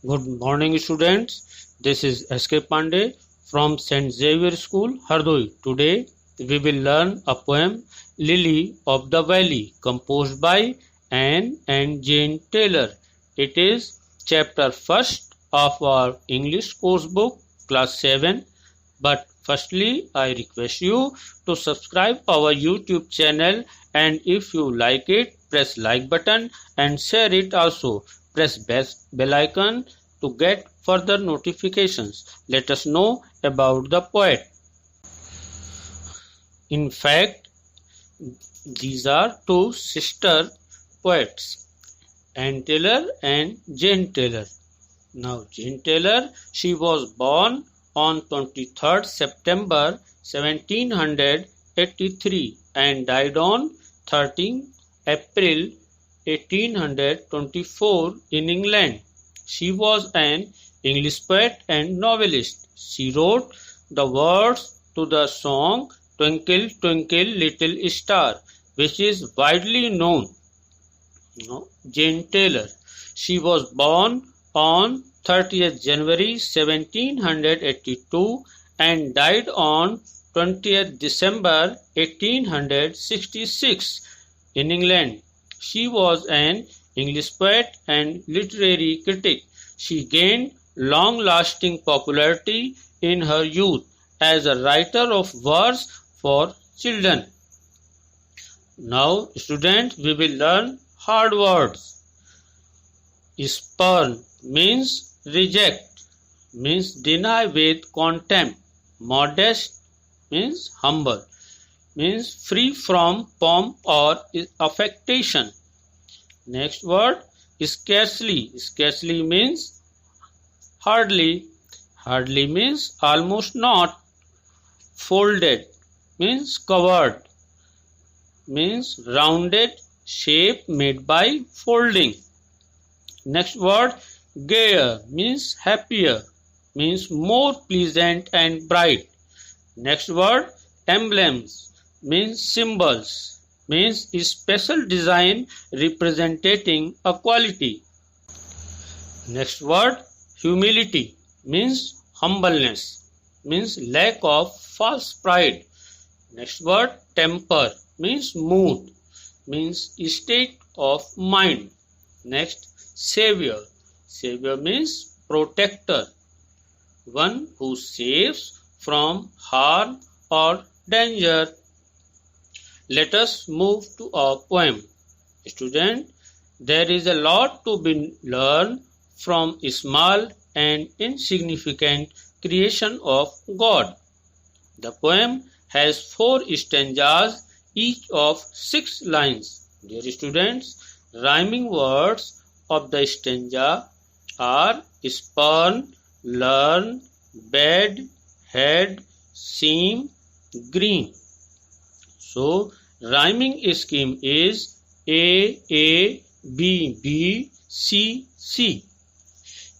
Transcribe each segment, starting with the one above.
Good morning, students. This is S.K. Pandey from St. Xavier School, Hardoi. Today, we will learn a poem, Lily of the Valley, composed by Anne and Jane Taylor. It is chapter first of our English course book, class 7. But firstly, I request you to subscribe our YouTube channel, and if you like it, press like button and share it also. Press bell icon to get further notifications. Let us know about the poet. In fact, these are two sister poets, Anne Taylor and Jane Taylor. Now, Jane Taylor, she was born on 23rd September 1783 and died on 13th April 1824 in England. She was an English poet and novelist. She wrote the words to the song Twinkle, Twinkle, Little Star, which is widely known. Jane Taylor. She was born on 30th January 1782 and died on 20th December 1866 in England. She was an English poet and literary critic. She gained long-lasting popularity in her youth as a writer of verse for children. Now, students, we will learn hard words. Spurn means reject, means deny with contempt. Modest means humble, means free from pomp or affectation. Next word, scarcely. Scarcely means hardly. Hardly means almost not. Folded means covered, means rounded shape made by folding. Next word, gayer means happier, means more pleasant and bright. Next word, emblems means symbols, means special design representing a quality. Next word, humility means humbleness, means lack of false pride. Next word, temper means mood, means state of mind. Next, savior. Savior means protector, one who saves from harm or danger. Let us move to our poem. Student, there is a lot to be learned from small and insignificant creation of God. The poem has 4 stanzas, each of 6 lines. Dear students, rhyming words of the stanza are spurn, learn, bed, head, seam, green. So, rhyming scheme is A, B, B, C, C.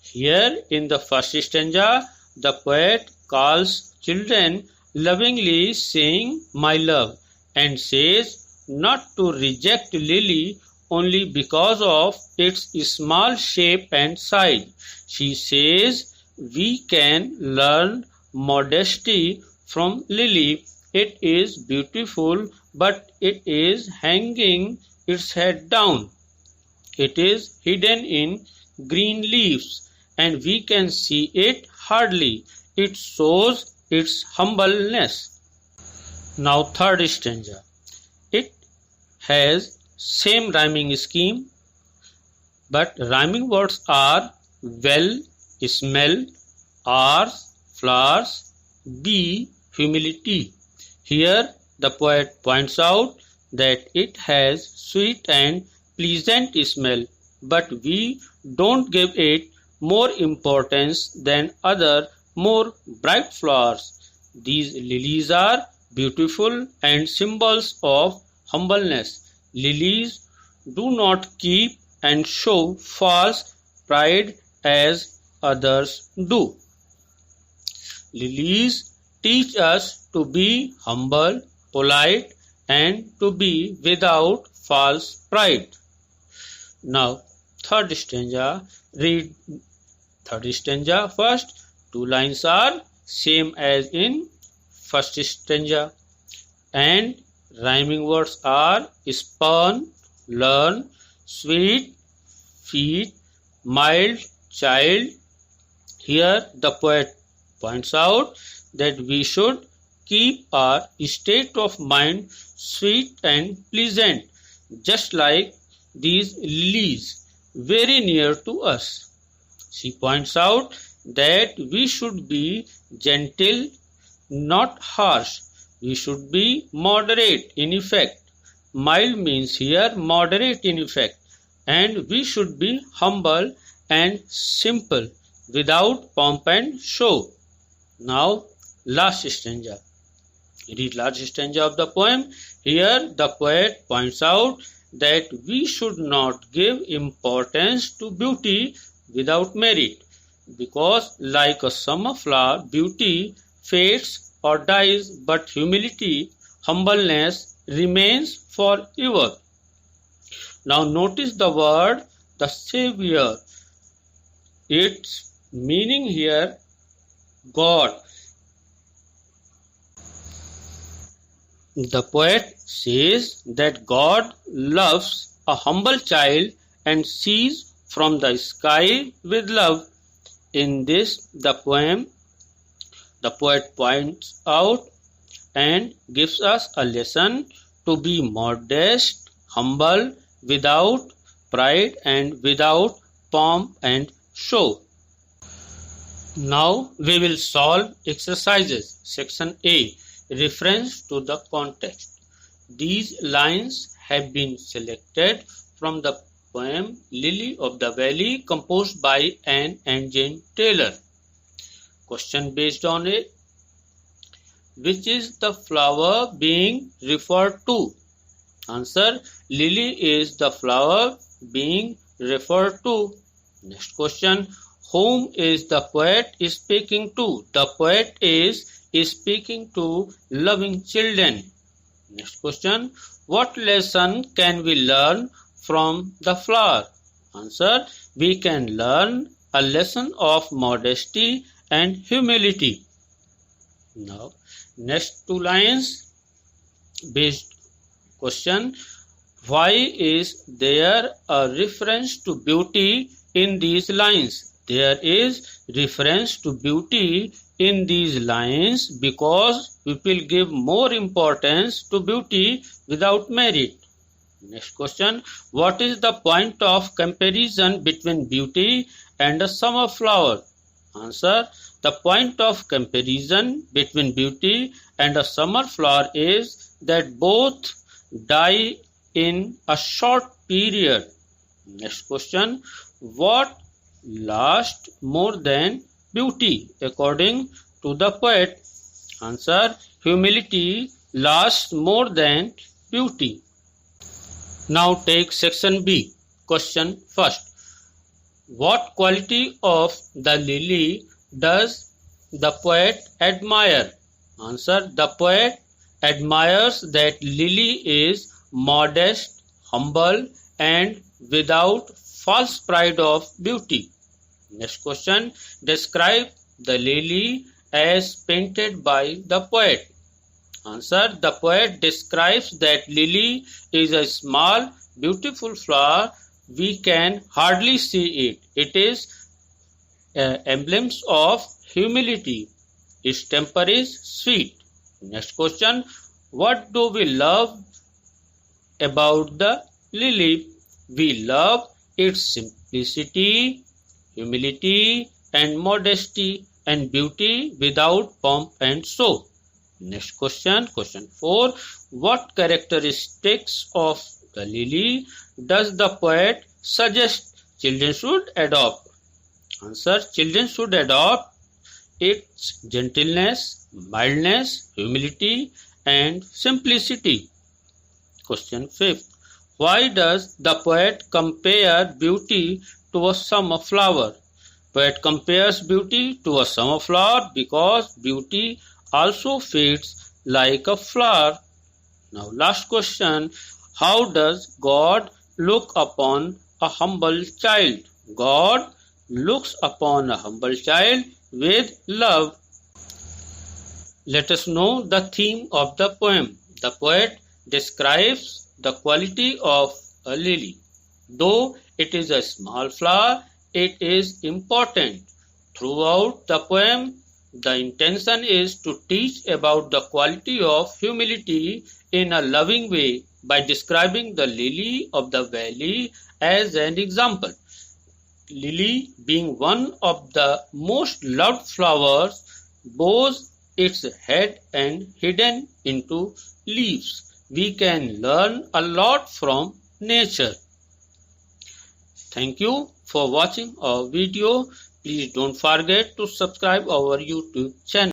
Here in the first stanza, the poet calls children lovingly saying my love and says not to reject lily only because of its small shape and size. She says we can learn modesty from lily. It is beautiful, but it is hanging its head down. It is hidden in green leaves, and we can see it hardly. It shows its humbleness. Now third stanza. It has same rhyming scheme, but rhyming words are well, smell, ours, flowers, B, humility. Here the poet points out that it has sweet and pleasant smell, but we don't give it more importance than other more bright flowers. These lilies are beautiful and symbols of humbleness. Lilies do not keep and show false pride as others do. Lilies teach us to be humble, polite, and to be without false pride. Now, third stanza, read Third stanza first. Two lines are same as in first stanza. And rhyming words are spurn, learn, sweet, feed, mild, child. Here the poet points out that we should keep our state of mind sweet and pleasant, just like these lilies very near to us. She points out that we should be gentle, not harsh. We should be moderate in effect. Mild means here moderate in effect. And we should be humble and simple, without pomp and show. Now, last stanza. Read last stanza of the poem. Here the poet points out that we should not give importance to beauty without merit, because like a summer flower, beauty fades or dies, but humility, humbleness remains forever. Now notice the word the Savior. Its meaning here God. The poet says that God loves a humble child and sees from the sky with love. In this, the poet points out and gives us a lesson to be modest, humble, without pride and without pomp and show. Now we will solve exercises. Section A. Reference to the context. These lines have been selected from the poem Lily of the Valley, composed by Anne and Jane Taylor. Question based on it. Which is the flower being referred to? Answer. Lily is the flower being referred to. Next question. Whom is the poet speaking to? The poet is speaking to loving children. Next question. What lesson can we learn from the flower? Answer. We can learn a lesson of modesty and humility. Now, next two lines based question. Why is there a reference to beauty in these lines? There is reference to beauty in these lines because people give more importance to beauty without merit. Next question. What is the point of comparison between beauty and a summer flower? Answer. The point of comparison between beauty and a summer flower is that both die in a short period. Next question. What lasts more than beauty according to the poet? Answer. Humility lasts more than beauty. Now take section B. Question first. What quality of the lily does the poet admire? Answer. The poet admires that lily is modest, humble, and without false pride of beauty. Next question. Describe the lily as painted by the poet. Answer. The poet describes that lily is a small, beautiful flower. We can hardly see it. It is emblems of humility. Its temper is sweet. Next question. What do we love about the lily? We love its simplicity, humility, and modesty, and beauty without pomp and show. Next question, question 4. What characteristics of the lily does the poet suggest children should adopt? Answer. Children should adopt its gentleness, mildness, humility, and simplicity. Question 5. Why does the poet compare beauty to a summer flower? Poet compares beauty to a summer flower because beauty also fades like a flower. Now last question. How does God look upon a humble child? God looks upon a humble child with love. Let us know the theme of the poem. The poet describes the quality of a lily. Though it is a small flower, it is important. Throughout the poem, the intention is to teach about the quality of humility in a loving way by describing the lily of the valley as an example. Lily, being one of the most loved flowers, bows its head and hidden into leaves. We can learn a lot from nature. Thank you for watching our video. Please don't forget to subscribe our YouTube channel.